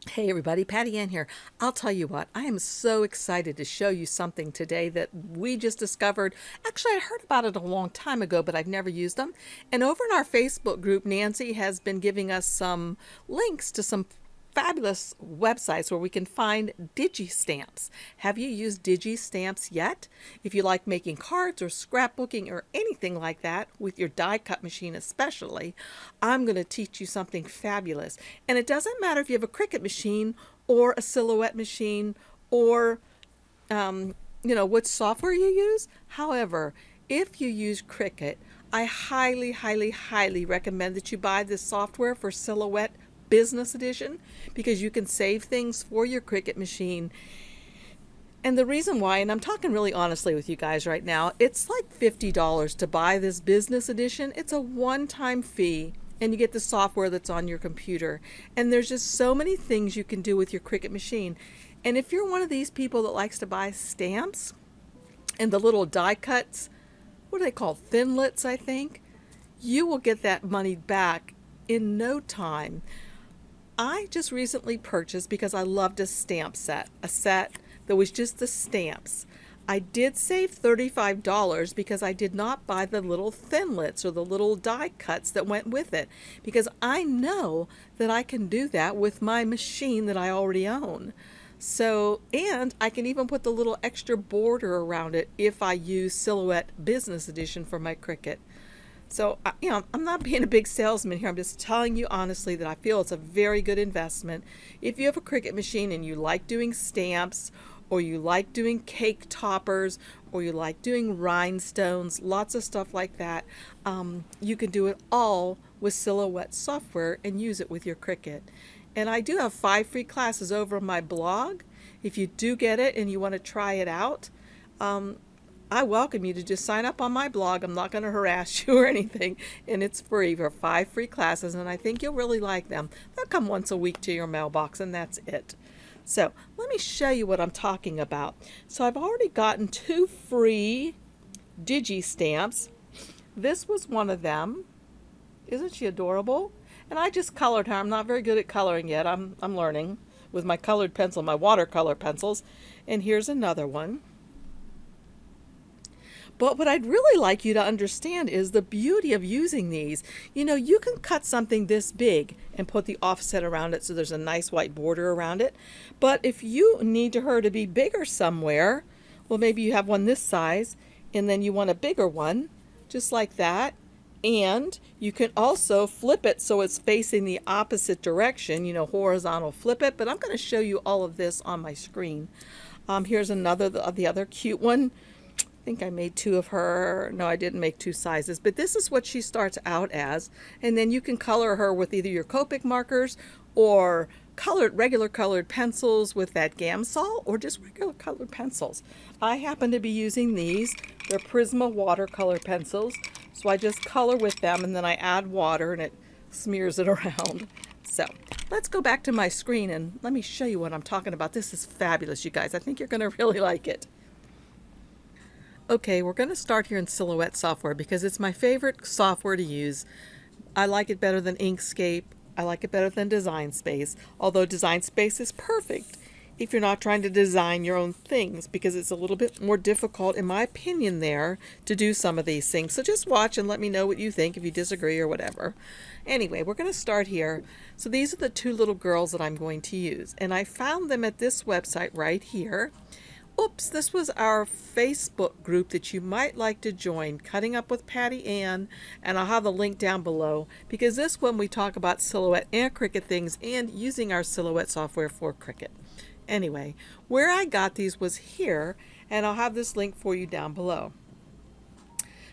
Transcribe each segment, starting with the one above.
Hey everybody, Patty Ann here. I'll tell you what, I am so excited to show you something today that we just discovered. Actually, I heard about it a long time ago, but I've never used them. And over in our Facebook group, Nancy has been giving us some links to some fabulous websites where we can find digi-stamps. Have you used digi-stamps yet? If you like making cards or scrapbooking or anything like that, with your die cut machine especially, I'm going to teach you something fabulous. And it doesn't matter if you have a Cricut machine or a Silhouette machine or what software you use. However, if you use Cricut, I highly, highly, highly recommend that you buy this software for Silhouette Business Edition because you can save things for your Cricut machine. And the reason why, and I'm talking really honestly with you guys right now, it's like $50 to buy this business edition. It's a one-time fee and you get the software that's on your computer. And there's just so many things you can do with your Cricut machine. And if you're one of these people that likes to buy stamps and the little die cuts, what are they called? Thinlits, I think. You will get that money back in no time. I just recently purchased, because I loved a stamp set, a set that was just the stamps. I did save $35 because I did not buy the little thinlits or the little die cuts that went with it, because I know that I can do that with my machine that I already own. So, and I can even put the little extra border around it if I use Silhouette Business Edition for my Cricut. So, I'm not being a big salesman here. I'm just telling you honestly that I feel it's a very good investment. If you have a Cricut machine and you like doing stamps, or you like doing cake toppers, or you like doing rhinestones, lots of stuff like that, you can do it all with Silhouette software and use it with your Cricut. And I do have 5 free classes over on my blog. If you do get it and you want to try it out, I welcome you to just sign up on my blog. I'm not going to harass you or anything, and it's free for 5 free classes, and I think you'll really like them. They'll come once a week to your mailbox, and that's it. So let me show you what I'm talking about. So I've already gotten 2 free digi stamps. This was one of them. Isn't she adorable? And I just colored her. I'm not very good at coloring yet. I'm learning with my colored pencil, my watercolor pencils. And here's another one. But what I'd really like you to understand is the beauty of using these. You can cut something this big and put the offset around it so there's a nice white border around it. But if you need her to be bigger somewhere, well, maybe you have one this size and then you want a bigger one, just like that. And you can also flip it so it's facing the opposite direction, horizontal flip it. But I'm going to show you all of this on my screen. Here's another, the other cute one. I think I made 2 of her. No, I didn't make 2 sizes, but this is what she starts out as. And then you can color her with either your Copic markers or regular colored pencils with that Gamsol, or just regular colored pencils. I happen to be using these. They're Prisma watercolor pencils. So I just color with them and then I add water and it smears it around. So let's go back to my screen and let me show you what I'm talking about. This is fabulous, you guys. I think you're going to really like it. Okay, we're going to start here in Silhouette software because it's my favorite software to use. I like it better than Inkscape. I like it better than Design Space, although Design Space is perfect if you're not trying to design your own things, because it's a little bit more difficult, in my opinion, there to do some of these things. So just watch and let me know what you think if you disagree or whatever. Anyway, we're going to start here. So these are the 2 little girls that I'm going to use, and I found them at this website right here. Oops, this was our Facebook group that you might like to join, Cutting Up with Patty Ann, and I'll have the link down below, because this one we talk about Silhouette and Cricut things and using our Silhouette software for Cricut. Anyway, where I got these was here, and I'll have this link for you down below.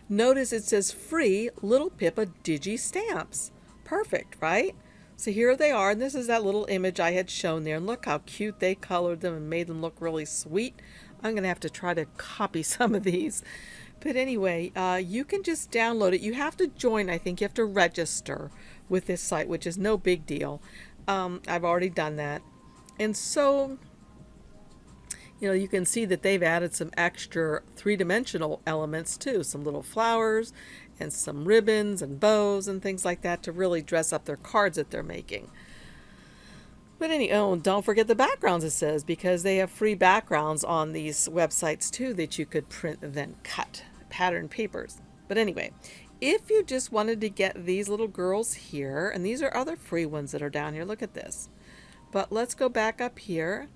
Notice it says free Little Pippa Digi Stamps. Perfect, right? So here they are, and this is that little image I had shown there, and look how cute they colored them and made them look really sweet. I'm going to have to try to copy some of these. But anyway, you can just download it. You have to join, I think you have to register with this site, which is no big deal. I've already done that. And so, you can see that they've added some extra 3-dimensional elements too, some little flowers and some ribbons and bows and things like that to really dress up their cards that they're making. But oh, don't forget the backgrounds, it says, because they have free backgrounds on these websites too that you could print and then cut pattern papers. But anyway, if you just wanted to get these little girls here, and these are other free ones that are down here, look at this. But let's go back up here.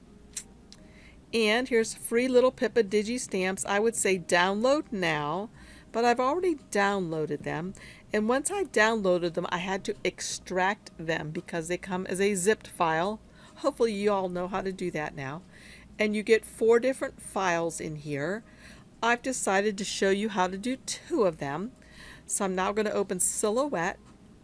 And here's free little Pippa digi-stamps. I would say download now, but I've already downloaded them. And once I downloaded them, I had to extract them because they come as a zipped file. Hopefully you all know how to do that now. And you get 4 different files in here. I've decided to show you how to do 2 of them. So I'm now going to open Silhouette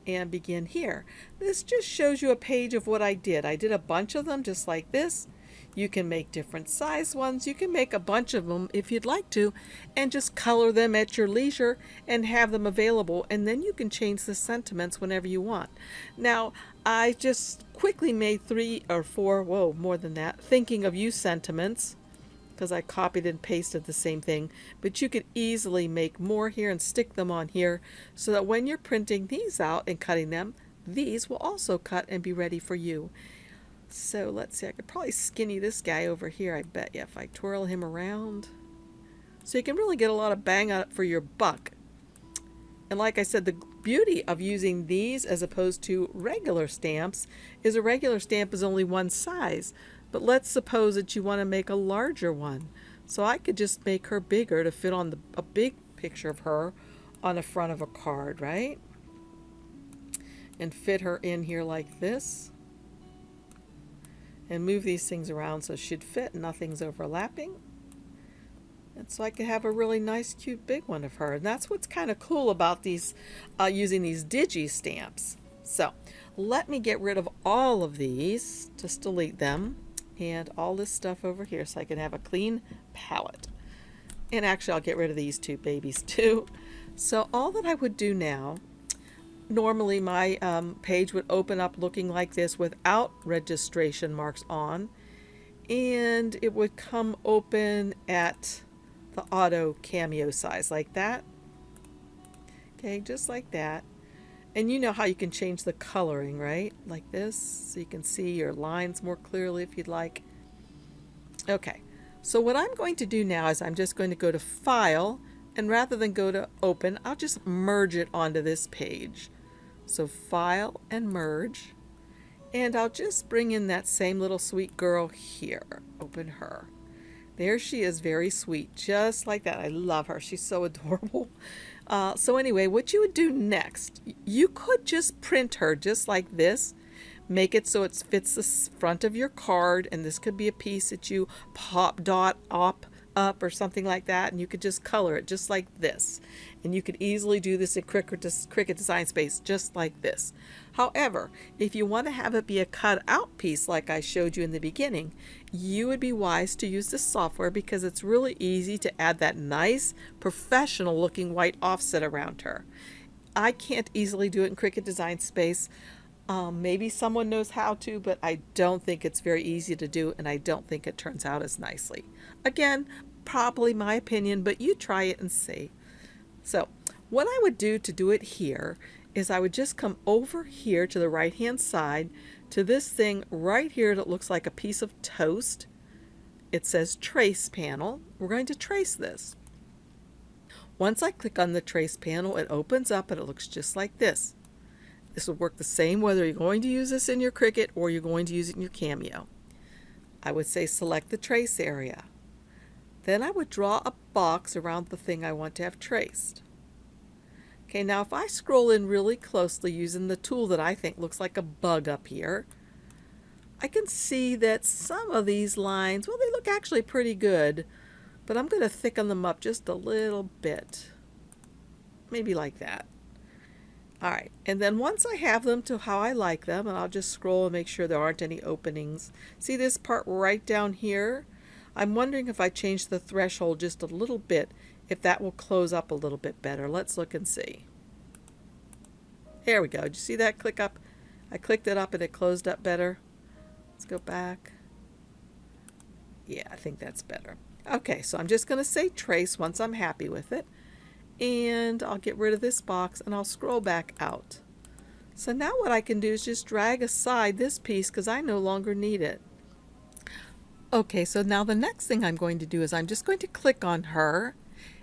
and begin here. This just shows you a page of what I did. I did a bunch of them just like this. You can make different size ones. You can make a bunch of them if you'd like to and just color them at your leisure and have them available, and then you can change the sentiments whenever you want. Now, I just quickly made 3 or 4, whoa, more than that, thinking of you sentiments because I copied and pasted the same thing, but you could easily make more here and stick them on here so that when you're printing these out and cutting them, these will also cut and be ready for you. So let's see, I could probably skinny this guy over here, I bet you, if I twirl him around. So you can really get a lot of bang on it for your buck. And like I said, the beauty of using these as opposed to regular stamps is a regular stamp is only one size. But let's suppose that you want to make a larger one. So I could just make her bigger to fit on a big picture of her on the front of a card, right? And fit her in here like this. And move these things around so it should fit, nothing's overlapping. And so I could have a really nice cute big one of her. And that's what's kind of cool about these using these digi-stamps. So let me get rid of all of these, just delete them, and all this stuff over here so I can have a clean palette. And actually I'll get rid of these 2 babies too. So all that I would do now, normally my page would open up looking like this without registration marks on, and it would come open at the auto Cameo size like that. Okay, just like that. And you know how you can change the coloring, right? Like this, so you can see your lines more clearly if you'd like. Okay, so what I'm going to do now is I'm just going to go to File, and rather than go to Open, I'll just merge it onto this page. So File and Merge, and I'll just bring in that same little sweet girl here. Open her. There she is, very sweet, just like that. I love her. She's so adorable. So anyway, what you would do next, you could just print her just like this. Make it so it fits the front of your card, and this could be a piece that you pop dot up or something like that, and you could just color it just like this. And you could easily do this in Cricut Design Space just like this. However, if you want to have it be a cut out piece like I showed you in the beginning, you would be wise to use this software because it's really easy to add that nice professional looking white offset around her. I can't easily do it in Cricut Design Space. Maybe someone knows how to, but I don't think it's very easy to do, and I don't think it turns out as nicely. Again, probably my opinion, but you try it and see. So what I would do to do it here is I would just come over here to the right hand side to this thing right here that looks like a piece of toast. It says Trace Panel. We're going to trace this. Once I click on the Trace Panel, it opens up and it looks just like this. This will work the same whether you're going to use this in your Cricut or you're going to use it in your Cameo. I would say select the trace area. Then I would draw a box around the thing I want to have traced. Okay, now if I scroll in really closely using the tool that I think looks like a bug up here, I can see that some of these lines, well, they look actually pretty good, but I'm going to thicken them up just a little bit. Maybe like that. All right, and then once I have them to how I like them, and I'll just scroll and make sure there aren't any openings. See this part right down here? I'm wondering if I change the threshold just a little bit, if that will close up a little bit better. Let's look and see. There we go. Did you see that click up? I clicked it up and it closed up better. Let's go back. Yeah, I think that's better. Okay, so I'm just going to say trace once I'm happy with it. And I'll get rid of this box and I'll scroll back out. So now what I can do is just drag aside this piece because I no longer need it. Okay, so now the next thing I'm going to do is I'm just going to click on her,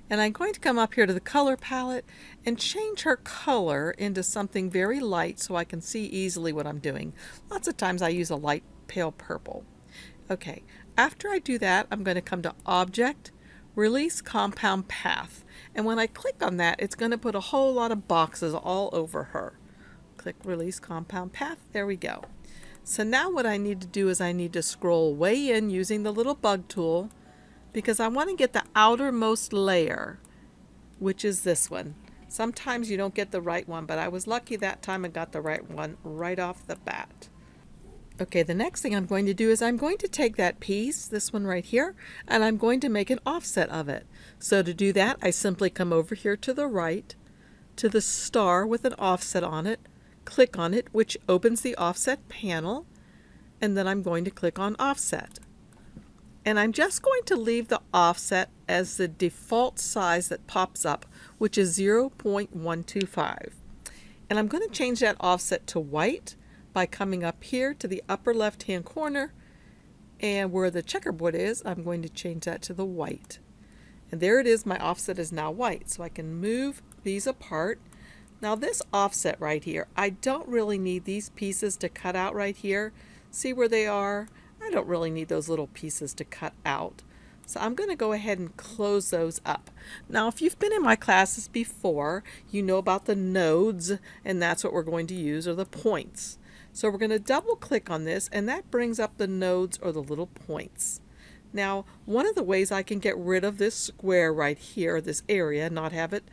and I'm going to come up here to the color palette and change her color into something very light so I can see easily what I'm doing. Lots of times I use a light pale purple. Okay, after I do that, I'm going to come to Object, Release Compound Path. And when I click on that, it's going to put a whole lot of boxes all over her. Click Release Compound Path. There we go. So now what I need to do is I need to scroll way in using the little bug tool because I want to get the outermost layer, which is this one. Sometimes you don't get the right one, but I was lucky that time and got the right one right off the bat. Okay, the next thing I'm going to do is I'm going to take that piece, this one right here, and I'm going to make an offset of it. So to do that, I simply come over here to the right, to the star with an offset on it, click on it, which opens the offset panel, and then I'm going to click on offset. And I'm just going to leave the offset as the default size that pops up, which is 0.125. And I'm going to change that offset to white by coming up here to the upper left hand corner, and where the checkerboard is, I'm going to change that to the white. And there it is, my offset is now white, so I can move these apart. Now this offset right here, I don't really need these pieces to cut out right here. See where they are? I don't really need those little pieces to cut out. So I'm going to go ahead and close those up. Now if you've been in my classes before, you know about the nodes, and that's what we're going to use, or the points. So we're going to double click on this, and that brings up the nodes, or the little points. Now one of the ways I can get rid of this square right here, this area, not have it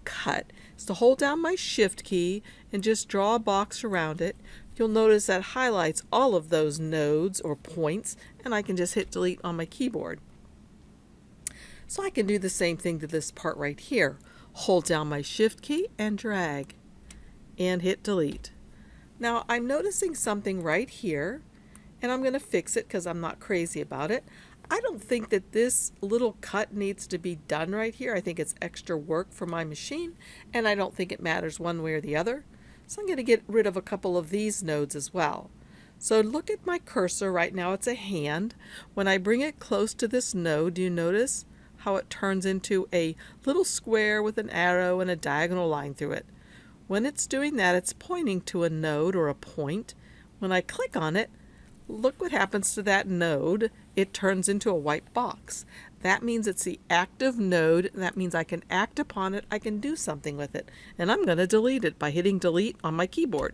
cut, is to hold down my shift key and just draw a box around it. You'll notice that highlights all of those nodes or points, and I can just hit delete on my keyboard. So I can do the same thing to this part right here. Hold down my shift key and drag and hit delete. Now I'm noticing something right here, and I'm going to fix it because I'm not crazy about it. I don't think that this little cut needs to be done right here. I think it's extra work for my machine, and I don't think it matters one way or the other. So I'm going to get rid of a couple of these nodes as well. So look at my cursor right now, it's a hand. When I bring it close to this node, do you notice how it turns into a little square with an arrow and a diagonal line through it? When it's doing that, it's pointing to a node or a point. When I click on it, look what happens to that node. It turns into a white box. That means it's the active node. That means I can act upon it. I can do something with it. And I'm going to delete it by hitting delete on my keyboard.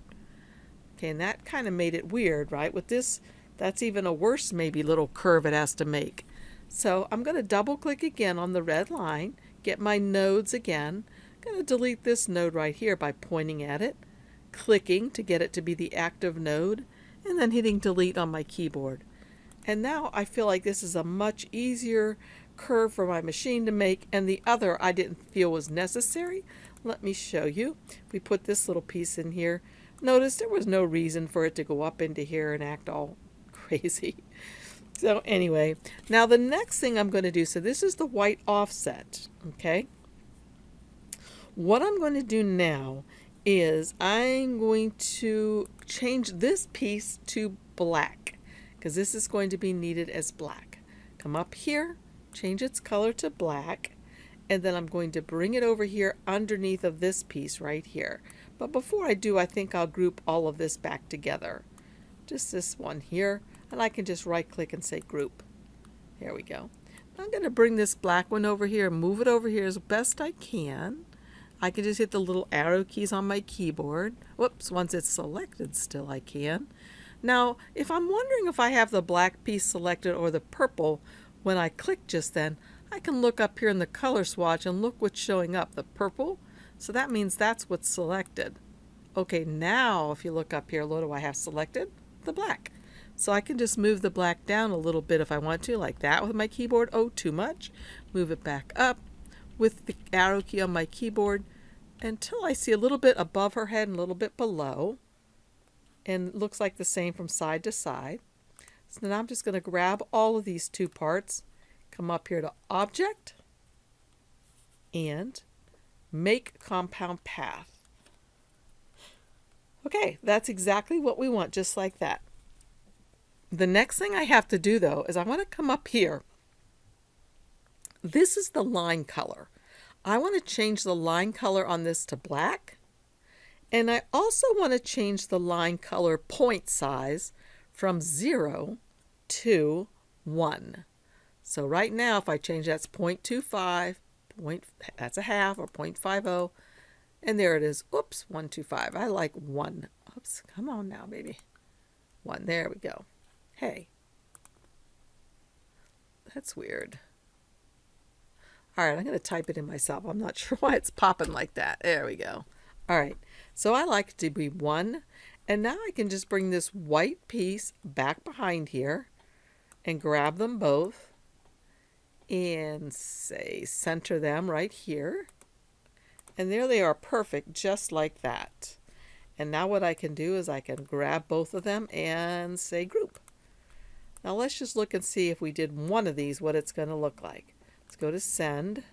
Okay, and that kind of made it weird, right? With this, that's even a worse maybe little curve it has to make. So I'm going to double click again on the red line, get my nodes again. I'm going to delete this node right here by pointing at it, clicking to get it to be the active node, and then hitting delete on my keyboard. And now I feel like this is a much easier curve for my machine to make, and the other I didn't feel was necessary. Let me show you. If we put this little piece in here, notice there was no reason for it to go up into here and act all crazy. So anyway, now the next thing I'm going to do, so this is the white offset, okay? What I'm going to do now is I'm going to change this piece to black, because this is going to be needed as black. Come up here, change its color to black, and then I'm going to bring it over here underneath of this piece right here. But before I do, I think I'll group all of this back together. Just this one here, and I can just right click and say group. There we go. I'm going to bring this black one over here, move it over here as best I can. I can just hit the little arrow keys on my keyboard. Whoops, once it's selected still I can. Now, if I'm wondering if I have the black piece selected or the purple, when I click just then, I can look up here in the color swatch and look what's showing up, the purple. So that means that's what's selected. Okay, now if you look up here, what do I have selected? The black. So I can just move the black down a little bit if I want to, like that with my keyboard. Oh, too much. Move it back up with the arrow key on my keyboard until I see a little bit above her head and a little bit below. And it looks like the same from side to side. So now I'm just going to grab all of these two parts, come up here to Object, and Make Compound Path. Okay, that's exactly what we want, just like that. The next thing I have to do though is I want to come up here. This is the line color. I want to change the line color on this to black. And I also want to change the line color point size from 0 to 1. So right now, if I change that's 0.25, that's a half, or 0.50, and there it is. Oops, 125. I like 1. Oops, come on now, baby. 1, there we go. Hey, that's weird. All right, I'm going to type it in myself. I'm not sure why it's popping like that. There we go. All right, so I like it to be 1. And now I can just bring this white piece back behind here and grab them both and say center them right here. And there they are, perfect, just like that. And now what I can do is I can grab both of them and say group. Now let's just look and see if we did one of these, what it's going to look like. Let's go to send.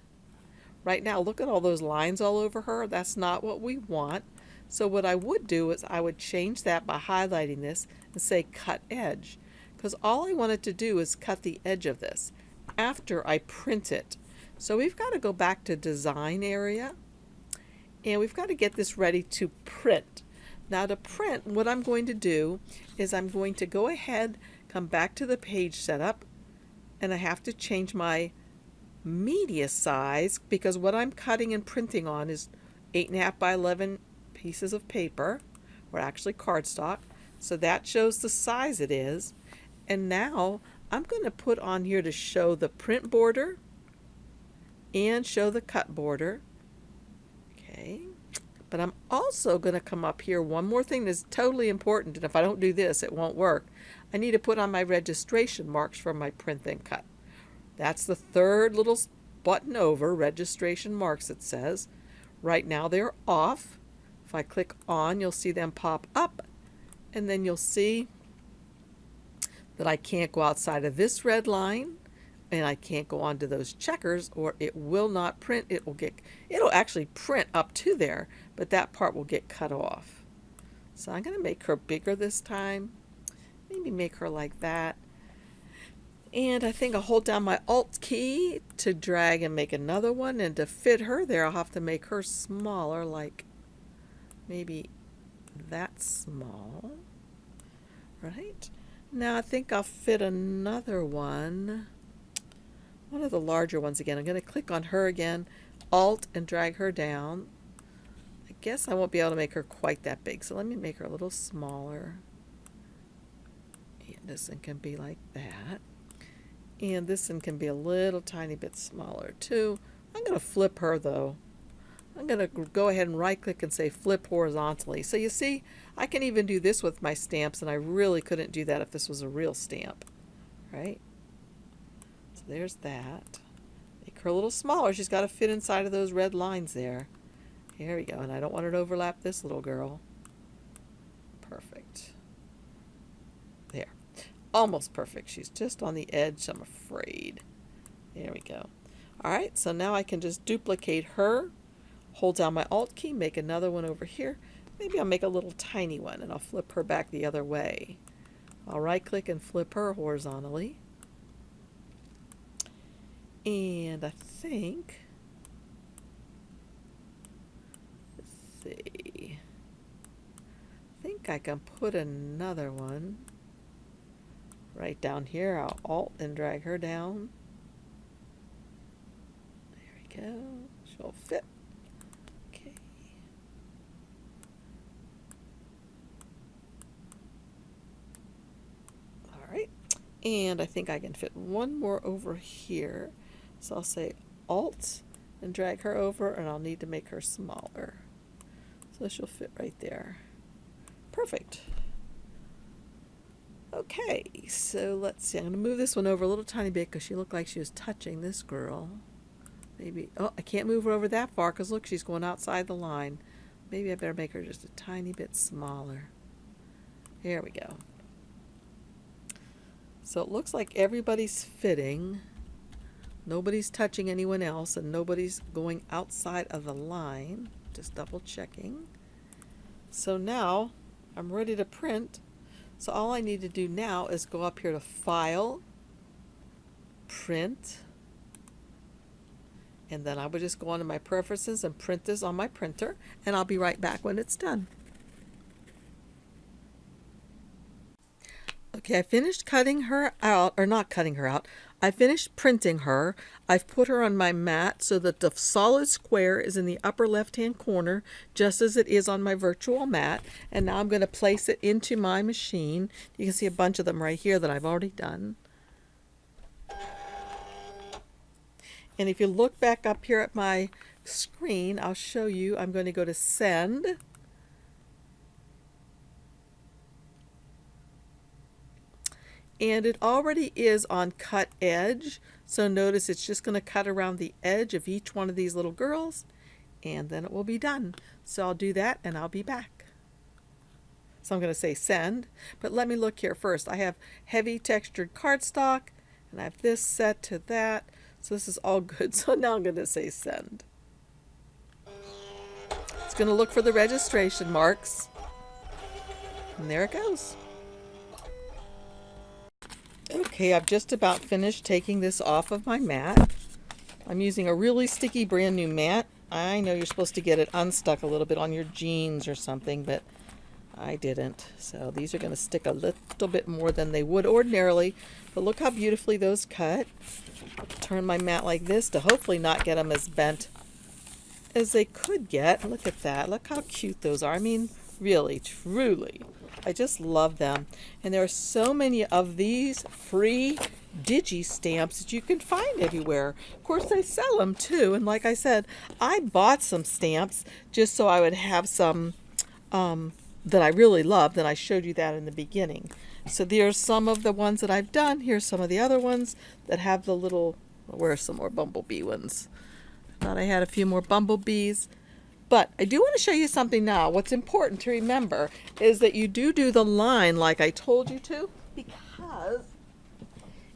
Right now, look at all those lines all over her. That's not what we want. So what I would do is I would change that by highlighting this and say cut edge. Because all I wanted to do is cut the edge of this after I print it. So we've got to go back to design area. And we've got to get this ready to print. Now to print, what I'm going to do is I'm going to go ahead, come back to the page setup, and I have to change my media size because what I'm cutting and printing on is 8.5 by 11 pieces of paper, or actually cardstock. So that shows the size it is. And now I'm going to put on here to show the print border and show the cut border. Okay. But I'm also going to come up here. One more thing that's totally important, and if I don't do this, it won't work. I need to put on my registration marks for my print and cut. That's the third little button over, registration marks, it says. Right now they're off. If I click on, you'll see them pop up, and then you'll see that I can't go outside of this red line, and I can't go onto those checkers, or it will not print. It'll actually print up to there, but that part will get cut off. So I'm going to make her bigger this time. Maybe make her like that. And I think I'll hold down my Alt key to drag and make another one. And to fit her there, I'll have to make her smaller, like maybe that small. Right? Now I think I'll fit another one. One of the larger ones again. I'm going to click on her again, Alt, and drag her down. I guess I won't be able to make her quite that big. So let me make her a little smaller. And this one can be like that. And this one can be a little tiny bit smaller too. I'm going to flip her though. I'm going to go ahead and right click and say flip horizontally. So you see, I can even do this with my stamps, and I really couldn't do that if this was a real stamp. Right? So there's that. Make her a little smaller. She's got to fit inside of those red lines there. Here we go. And I don't want her to overlap this little girl. Perfect. There. Almost perfect. She's just on the edge, I'm afraid. There we go. Alright, so now I can just duplicate her, hold down my Alt key, make another one over here. Maybe I'll make a little tiny one, and I'll flip her back the other way. I'll right click and flip her horizontally. And I think, let's see, I think I can put another one right down here. I'll Alt and drag her down. There we go. She'll fit. Okay. All right. And I think I can fit one more over here. So I'll say Alt and drag her over, and I'll need to make her smaller. So she'll fit right there. Perfect. Okay, so let's see. I'm going to move this one over a little tiny bit because she looked like she was touching this girl. Maybe, oh, I can't move her over that far because look, she's going outside the line. Maybe I better make her just a tiny bit smaller. Here we go. So it looks like everybody's fitting. Nobody's touching anyone else, and nobody's going outside of the line. Just double checking. So now I'm ready to print. So all I need to do now is go up here to File, Print, and then I would just go onto my preferences and print this on my printer, and I'll be right back when it's done. Okay, I finished cutting her out, or not cutting her out. I finished printing her. I've put her on my mat so that the solid square is in the upper left-hand corner, just as it is on my virtual mat. And now I'm going to place it into my machine. You can see a bunch of them right here that I've already done. And if you look back up here at my screen, I'll show you. I'm going to go to Send. And it already is on cut edge, so notice it's just going to cut around the edge of each one of these little girls, and then it will be done. So I'll do that and I'll be back. So I'm going to say send, but let me look here first. I have heavy textured cardstock, and I have this set to that, so this is all good. So now I'm going to say send. It's going to look for the registration marks, and there it goes. Okay, I've just about finished taking this off of my mat. I'm using a really sticky brand new mat. I know you're supposed to get it unstuck a little bit on your jeans or something, but I didn't. So these are going to stick a little bit more than they would ordinarily. But look how beautifully those cut. Turn my mat like this to hopefully not get them as bent as they could get. Look at that. Look how cute those are. I mean, really, truly. I just love them. And there are so many of these free digi-stamps that you can find everywhere. Of course, they sell them too. And like I said, I bought some stamps just so I would have some that I really loved. And I showed you that in the beginning. So there's some of the ones that I've done. Here's some of the other ones that have the little, where are some more bumblebee ones? Thought I had a few more bumblebees. But I do want to show you something now. What's important to remember is that you do the line like I told you to, because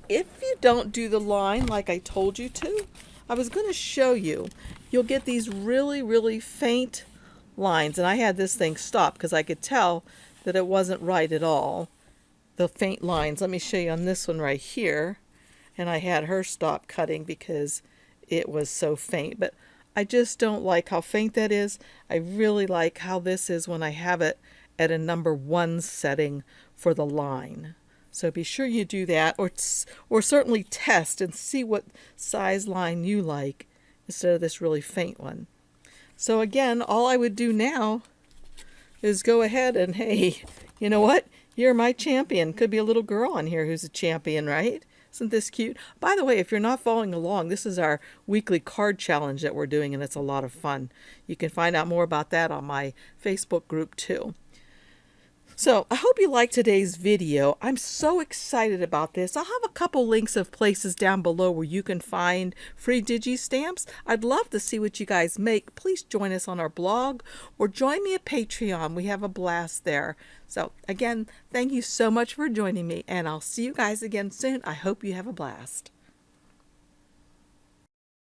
if you don't do the line like I told you to, I was going to show you, you'll get these really, really faint lines. And I had this thing stop because I could tell that it wasn't right at all. The faint lines. Let me show you on this one right here. And I had her stop cutting because it was so faint. But I just don't like how faint that is. I really like how this is when I have it at a number 1 setting for the line. So be sure you do that, or certainly test and see what size line you like instead of this really faint one. So again, all I would do now is go ahead and, hey, you know what? You're my champion. Could be a little girl on here who's a champion, right? Isn't this cute? By the way, if you're not following along, this is our weekly card challenge that we're doing, and it's a lot of fun. You can find out more about that on my Facebook group too. So I hope you liked today's video. I'm so excited about this. I'll have a couple links of places down below where you can find free digi-stamps. I'd love to see what you guys make. Please join us on our blog or join me at Patreon. We have a blast there. So again, thank you so much for joining me, and I'll see you guys again soon. I hope you have a blast.